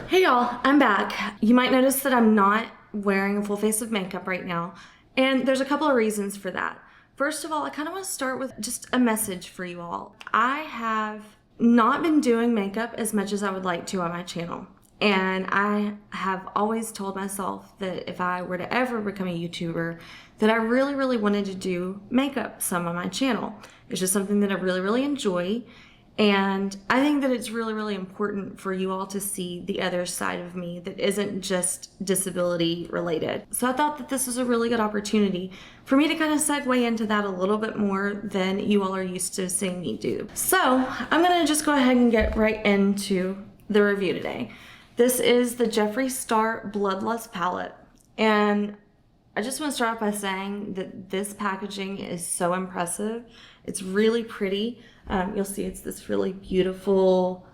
Hey y'all, I'm back. You might notice that I'm not wearing a full face of makeup right now, and there's a couple of reasons for that. First of all, I kind of want to start with just a message for you all. I have not been doing makeup as much as I would like to on my channel, and I have always told myself that if I were to ever become a YouTuber, that I really wanted to do makeup some on my channel. It's just something that I really enjoy. And I think that it's really important for you all to see the other side of me that isn't just disability related. So I thought that this was a really good opportunity for me to kind of segue into that a little bit more than you all are used to seeing me do. So I'm gonna just go ahead and get right into the review today. This is the Jeffree Star Blood Lust palette, and I just want to start off by saying that this packaging is so impressive. It's really pretty. You'll see it's this really beautiful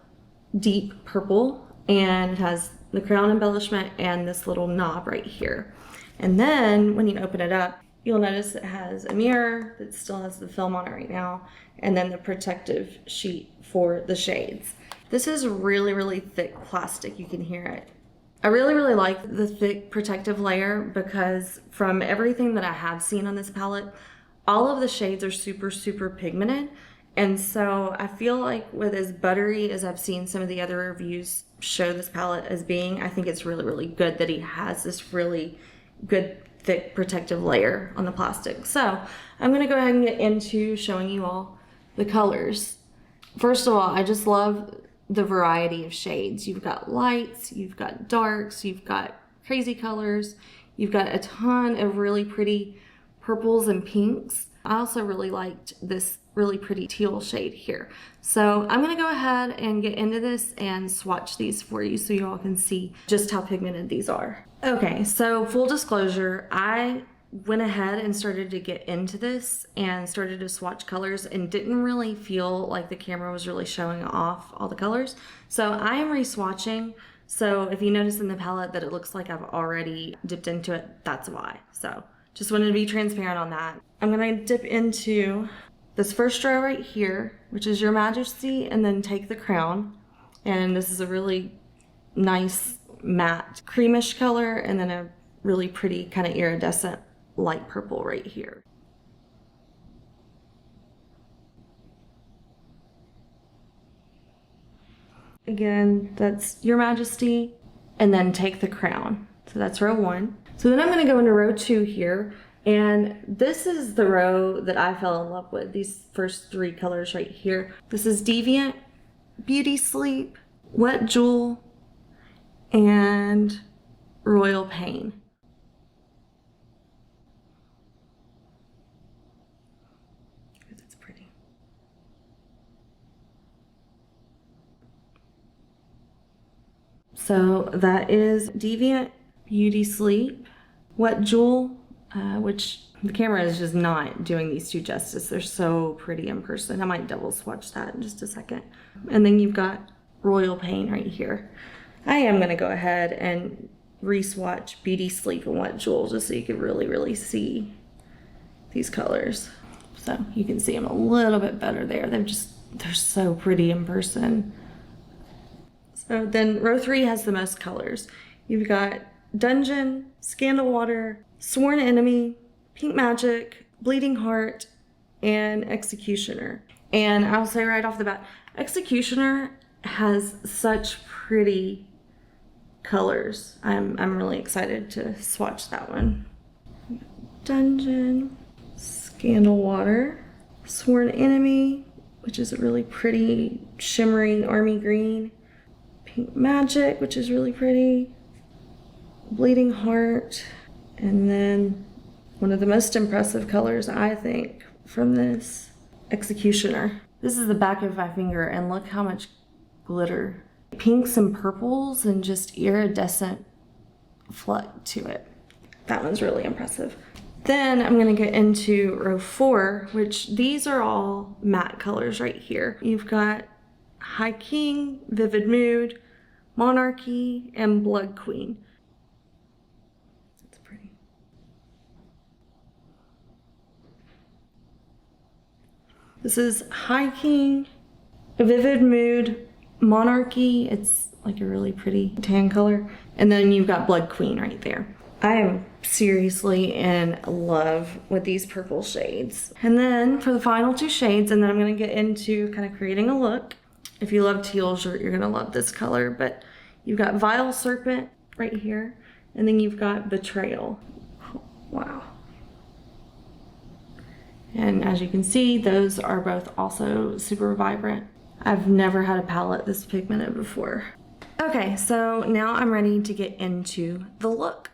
deep purple, and it has the crown embellishment and this little knob right here. And then when you open it up, you'll notice it has a mirror that still has the film on it right now, and then the protective sheet for the shades. This is really thick plastic. You can hear it. I really like the thick protective layer because from everything that I have seen on this palette, all of the shades are super pigmented. And so I feel like with as buttery as I've seen some of the other reviews show this palette as being, I think it's really good that he has this really good thick protective layer on the plastic. So I'm gonna go ahead and get into showing you all the colors. First of all, I just love the variety of shades. You've got lights, you've got darks, you've got crazy colors, you've got a ton of really pretty purples and pinks. I also really liked this really pretty teal shade here. So I'm gonna go ahead and get into this and swatch these for you so you all can see just how pigmented these are. Okay, so full disclosure, I went ahead and started to get into this and started to swatch colors and didn't really feel like the camera was really showing off all the colors. So I am re-swatching. So if you notice in the palette that it looks like I've already dipped into it, that's why. So just wanted to be transparent on that. I'm gonna dip into this first row right here, which is Your Majesty, and then Take the Crown. And this is a really nice matte creamish color, and then a really pretty kind of iridescent light purple right here. Again, that's Your Majesty, and then Take the Crown. So that's row one. So then I'm gonna go into row two here, and this is the row that I fell in love with, these first three colors right here. This is Deviant, Beauty Sleep, Wet Jewel, and Royal Pain. That's pretty. So that is Deviant, Beauty Sleep, Wet Jewel, which the camera is just not doing these two justice. They're so pretty in person. I might double swatch that in just a second. And then you've got Royal Pain right here. I am gonna go ahead and re-swatch Beauty Sleep and Wet Jewel just so you can really see these colors. So you can see them a little bit better there. They're so pretty in person. So then row three has the most colors. You've got Dungeon, Scandal Water, Sworn Enemy, Pink Magic, Bleeding Heart, and Executioner. And I'll say right off the bat, Executioner has such pretty colors. I'm really excited to swatch that one. Dungeon, Scandal Water, Sworn Enemy, which is a really pretty shimmery army green, Pink Magic, which is really pretty, Bleeding Heart, and then one of the most impressive colors, I think, from this, Executioner. This is the back of my finger, and look how much glitter. Pinks and purples and just iridescent flood to it. That one's really impressive. Then I'm gonna get into row four, which these are all matte colors right here. You've got High King, Vivid Mood, Monarchy, and Blood Queen. That's pretty. This is High King, Vivid Mood, Monarchy. It's like a really pretty tan color. And then you've got Blood Queen right there. I am seriously in love with these purple shades. And then for the final two shades, and then I'm gonna get into kind of creating a look. If you love teals, you're gonna love this color, but you've got Vile Serpent right here, and then you've got Betrayal. Wow. And as you can see, those are both also super vibrant. I've never had a palette this pigmented before. Okay, so now I'm ready to get into the look.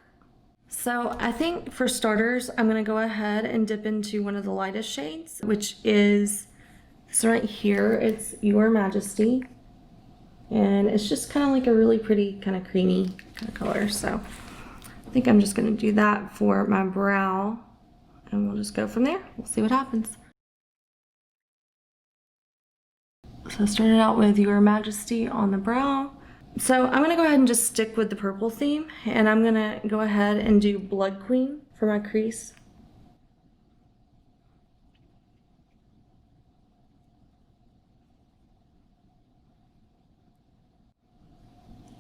So I think for starters, I'm gonna go ahead and dip into one of the lightest shades, which is this right here. It's Your Majesty. And it's just kind of like a really pretty kind of creamy kind of color. So I think I'm just gonna do that for my brow, and we'll just go from there. We'll see what happens. So I started out with Your Majesty on the brow. So I'm gonna go ahead and just stick with the purple theme, and I'm gonna go ahead and do Blood Queen for my crease.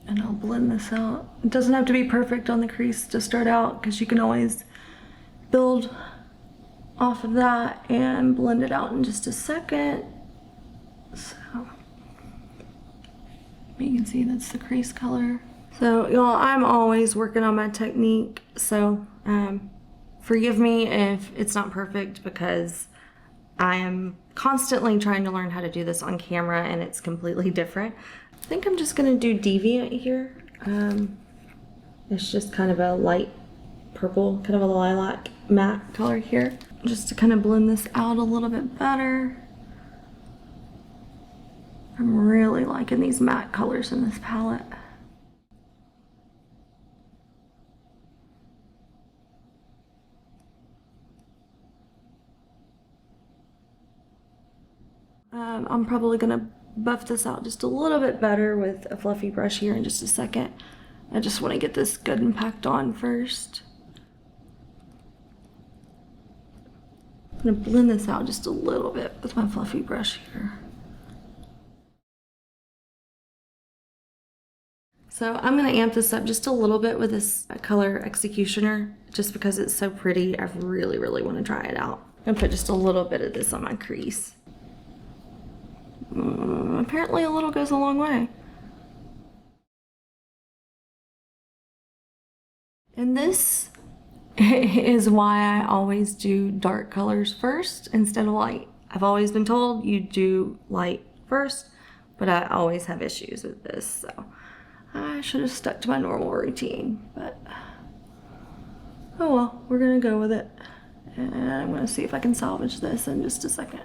And I'll blend this out. It doesn't have to be perfect on the crease to start out, because you can always build off of that and blend it out in just a second. So you can see that's the crease color. So y'all, I'm always working on my technique, so forgive me if it's not perfect, because I am constantly trying to learn how to do this on camera and it's completely different. I think I'm just gonna do Deviant here. It's just kind of a light purple, kind of a lilac matte color here, just to kind of blend this out a little bit better. I'm really liking these matte colors in this palette. I'm probably gonna buff this out just a little bit better with a fluffy brush here in just a second. I just want to get this good and packed on first. I'm gonna blend this out just a little bit with my fluffy brush here. So I'm gonna amp this up just a little bit with this color Executioner, just because it's so pretty. I really, really want to try it out. I'm gonna put just a little bit of this on my crease. Apparently a little goes a long way. And this is why I always do dark colors first instead of light. I've always been told you do light first, but I always have issues with this, so I should have stuck to my normal routine, but oh well, we're gonna go with it. And I'm gonna see if I can salvage this in just a second.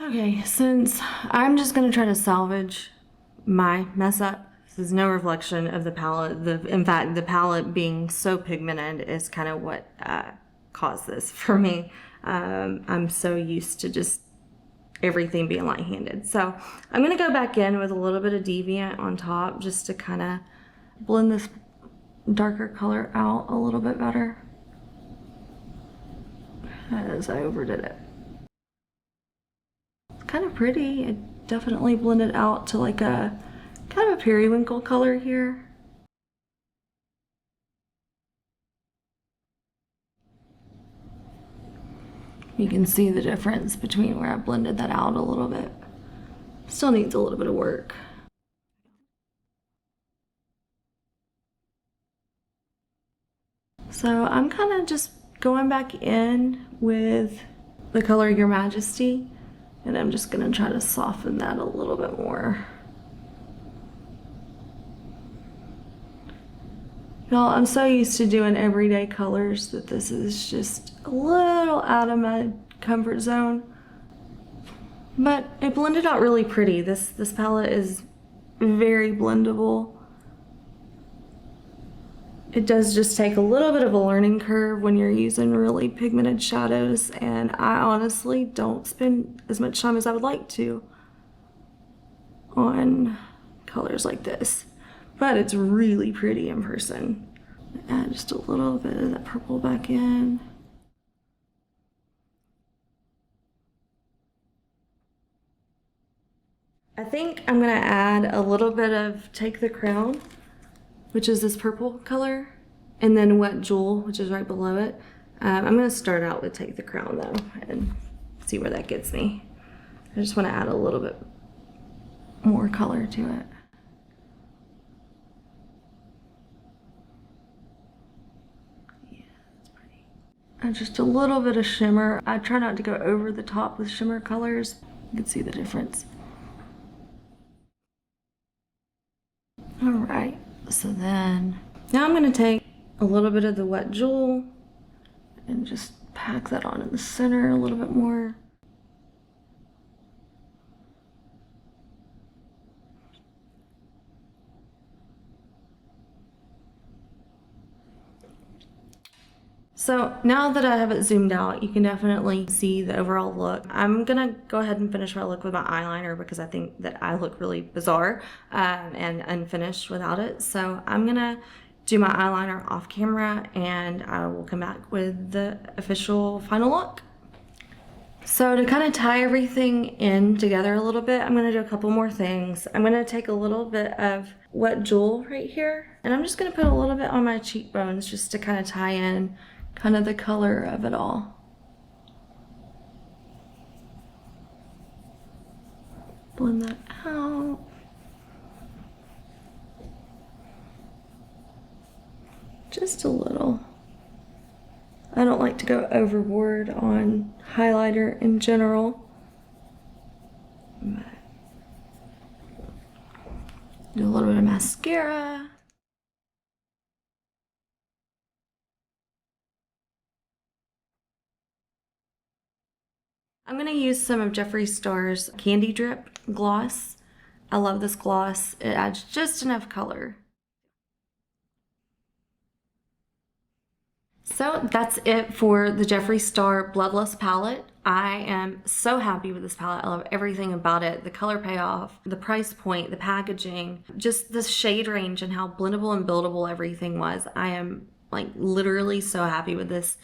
Okay, since I'm just gonna try to salvage my mess up, this is no reflection of the palette. In fact, the palette being so pigmented is kind of what caused this for me. I'm so used to just everything being light-handed. So I'm gonna go back in with a little bit of Deviant on top just to kind of blend this darker color out a little bit better, as I overdid it. It's kind of pretty. It definitely blended out to like a kind of a periwinkle color here. You can see the difference between where I blended that out a little bit. Still needs a little bit of work. So I'm kind of just going back in with the color Your Majesty, and I'm just gonna try to soften that a little bit more. Y'all, I'm so used to doing everyday colors that this is just a little out of my comfort zone. But it blended out really pretty. This palette is very blendable. It does just take a little bit of a learning curve when you're using really pigmented shadows, and I honestly don't spend as much time as I would like to on colors like this. But it's really pretty in person. Add just a little bit of that purple back in. I think I'm gonna add a little bit of Take the Crown, which is this purple color, and then Wet Jewel, which is right below it. I'm gonna start out with Take the Crown though, and see where that gets me. I just wanna add a little bit more color to it. Yeah, that's pretty. And just a little bit of shimmer. I try not to go over the top with shimmer colors. You can see the difference. All right, so then, now I'm gonna take a little bit of the Wet Jewel and just pack that on in the center a little bit more. So now that I have it zoomed out, you can definitely see the overall look. I'm gonna go ahead and finish my look with my eyeliner because I think that I look really bizarre and unfinished without it. So I'm gonna do my eyeliner off camera and I will come back with the official final look. So to kind of tie everything in together a little bit, I'm gonna do a couple more things. I'm gonna take a little bit of Wet Jewel right here, and I'm just gonna put a little bit on my cheekbones just to kind of tie in kind of the color of it all. Blend that out. Just a little. I don't like to go overboard on highlighter in general. But do a little bit of mascara. I'm gonna use some of Jeffree Star's Candy Drip gloss. I love this gloss. It adds just enough color. So that's it for the Jeffree Star Blood Lust palette. I am so happy with this palette. I love everything about it. The color payoff, the price point, the packaging, just the shade range and how blendable and buildable everything was. I am like literally so happy with this,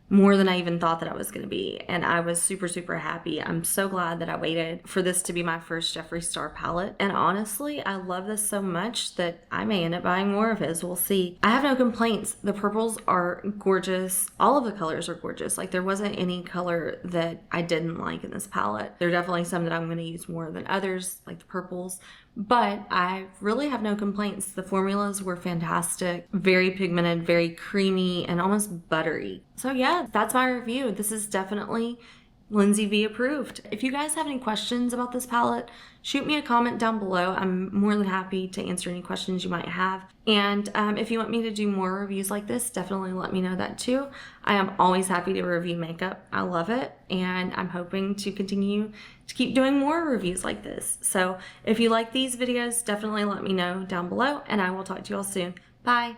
more than I even thought that I was gonna be. And I was super, super happy. I'm so glad that I waited for this to be my first Jeffree Star palette. And honestly, I love this so much that I may end up buying more of his. We'll see. I have no complaints. The purples are gorgeous. All of the colors are gorgeous. Like there wasn't any color that I didn't like in this palette. There are definitely some that I'm gonna use more than others, like the purples. But I really have no complaints. The formulas were fantastic, very pigmented, very creamy, and almost buttery. So yeah, that's my review. This is definitely Lindsay V approved. If you guys have any questions about this palette, shoot me a comment down below. I'm more than happy to answer any questions you might have. And if you want me to do more reviews like this, definitely let me know that too. I am always happy to review makeup. I love it. And I'm hoping to continue to keep doing more reviews like this. So if you like these videos, definitely let me know down below and I will talk to you all soon. Bye.